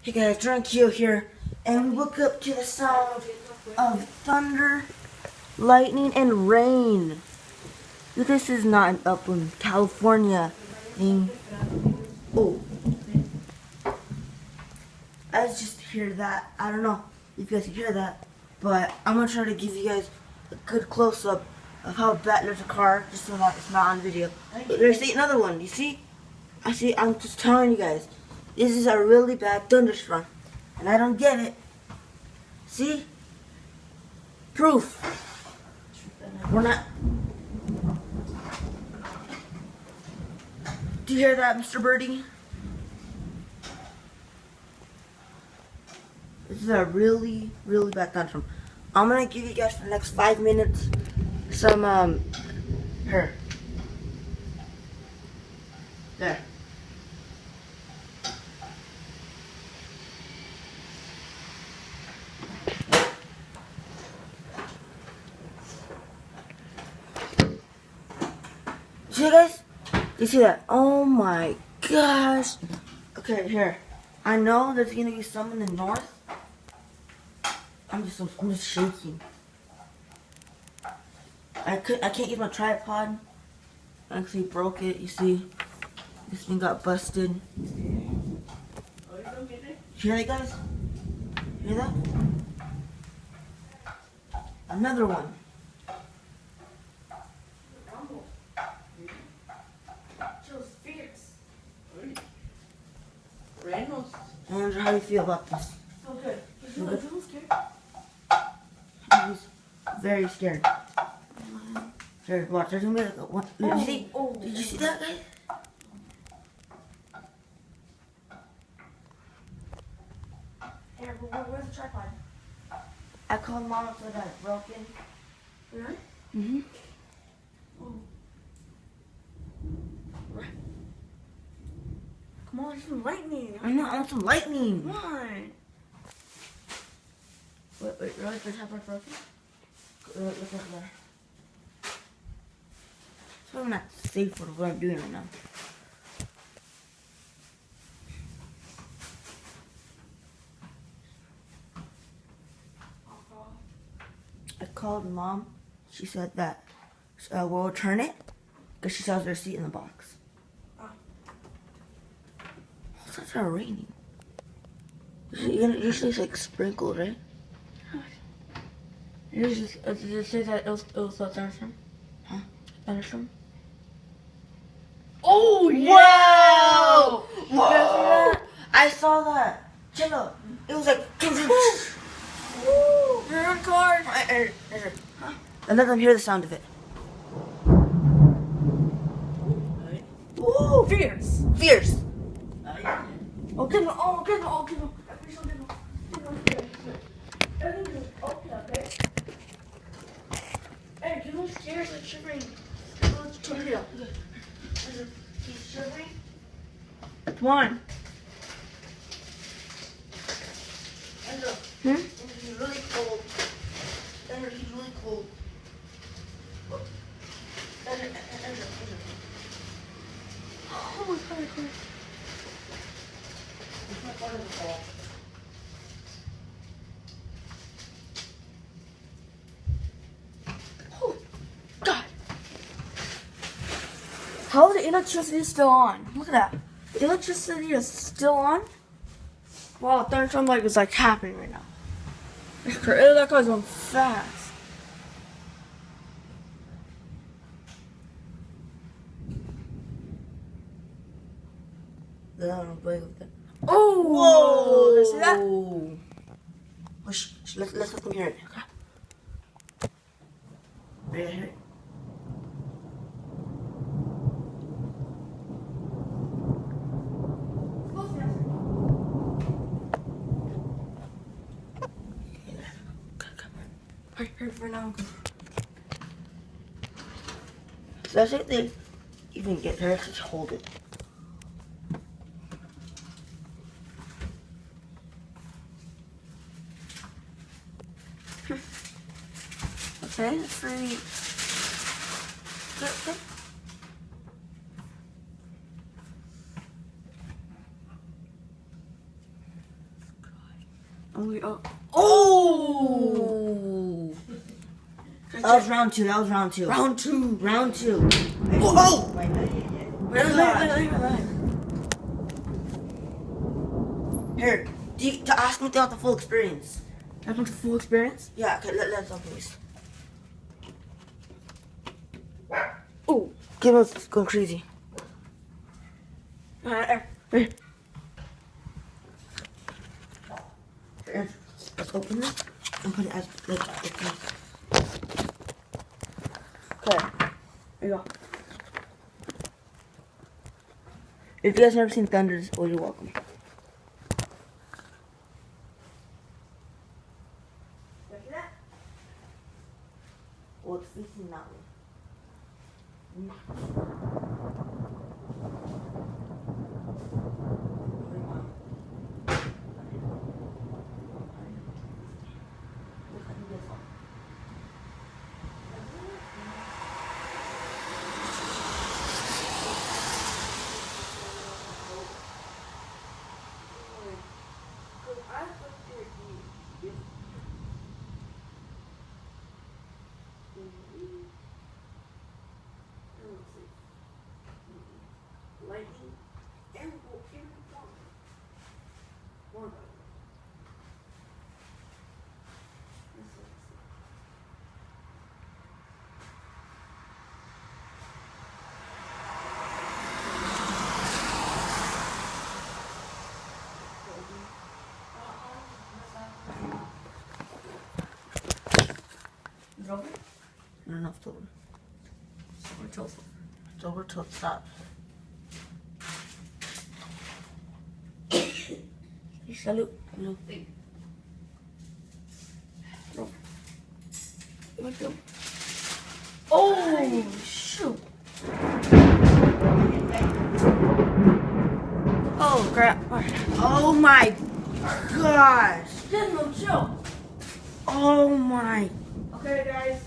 Hey guys, Drunk Keo here, and we woke up to the sound of thunder, lightning, and rain. This is not an Upland, California thing. Oh, I just hear that. I don't know if you guys can hear that, but I'm gonna try to give you guys a good close-up of how bad there's a car, just so that it's not on video. There's another one. You see? I'm just telling you guys, this is a really bad thunderstorm. And I don't get it. See? Proof. We're not. Do you hear that, Mr. Birdie? This is a really, really bad thunderstorm. I'm gonna give you guys for the next 5 minutes some, here. There. See guys? Do you see that? Oh my gosh. Okay, here. I know there's gonna be some in the north. I'm just shaking. I can't use my tripod. I actually broke it, you see. This thing got busted. Hear that guys? Hear that? Another one. Andrew, how do you feel about this? Oh, good. You I'm scared. He's very scared. Here, watch. There's gonna be like a one. Did you see? Did you see that, guys? Here, where's the tripod? I called Mom and said that it's broken. Really? Mm-hmm. Oh. Come on, some lightning. I know. I want some lightning. Come on. Wait, really? The tripod broken? Look over there. It's probably not safe for what I'm doing right now. I called Mom. She said that we'll return it because she saw there's a receipt in the box. Oh. It's not started raining. Usually it's like sprinkled, right? Did it say that it was a thunderstorm? Huh? Thunderstorm? Oh, Wow! You guys see that? I saw that. Check out. It was like. You're on card. Huh? And let them hear the sound of it. Ooh! Fierce. Fierce. Oh, good one. Oh, good one. Oh, good one. Okay. Hey, get those stairs like shivering. Let's turn it up. He's shivering. Come on. Andrew. He's really cold. Andrew, he's really cold. Andrew. Oh my God. It's not part of the fall. Oh, God. How is the electricity still on? Look at that. The electricity is still on? Wow, thunderstorm like is like happening right now. It's crazy. That guy's going fast. Oh! Whoa! Did you see that? Oh, let's let them hear it. Okay. Ready to hear it? Hurry for now. So I think they even get her to hold it. Okay, that's pretty good. Oh! That was round two. That was round two. Round two. Round two. Whoa! Wait. Wait. Here, to ask me about the full experience. That was full experience? Yeah, okay, let's go, please. Oh. Give us going crazy. Here. Here, let's open this and put it as like. Okay. There you go. If you guys never seen Thunders, well, you're welcome. See that? Well, it's facing that way. Lightning and more. Is it over? Not enough to open. It's over. It's over till it stops. Salute. No. Oh, shoot. Oh, crap. Oh my gosh. There's no chill. Oh my. Okay, guys.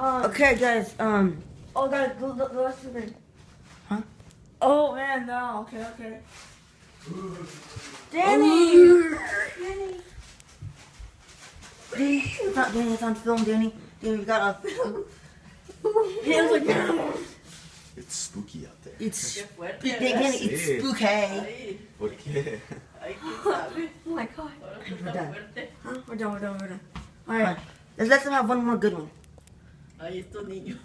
Okay, guys. Oh, guys, the last thing. Huh? Oh, man, no. Okay. Danny. Danny. It's not Danny. It's on film, Danny. Danny, you got a film. Hands like It's spooky out there. It's Qué fuerte, Danny. It's Sí. spooky. Ay, ¿Por qué? ay, quién sabe. Oh my god. Ahora sí We're está done. fuerte. Huh? We're done. Fine. Alright. Let's let them have one more good one. Ay, estos niños.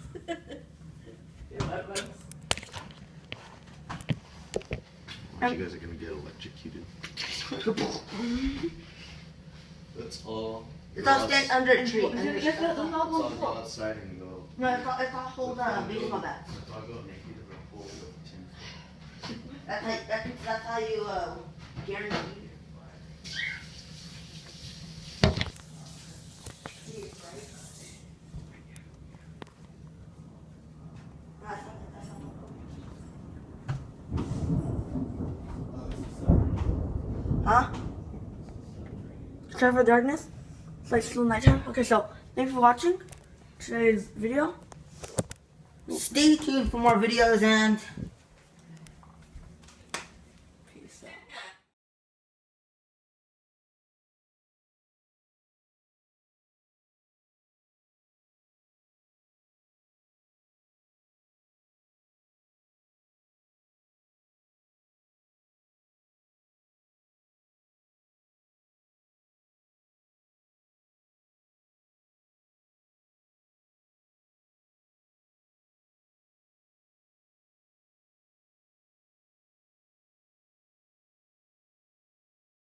Qué bárbaros. You guys are gonna get electrocuted. Let's all. Let's all stand under a tree. Let's all go outside and go. No, let's all hold baseball bats. Let's all go naked and hold the tin. That's how you guarantee. Huh? Sorry for the darkness. It's like still nighttime. Okay, so thanks for watching today's video. Stay tuned for more videos and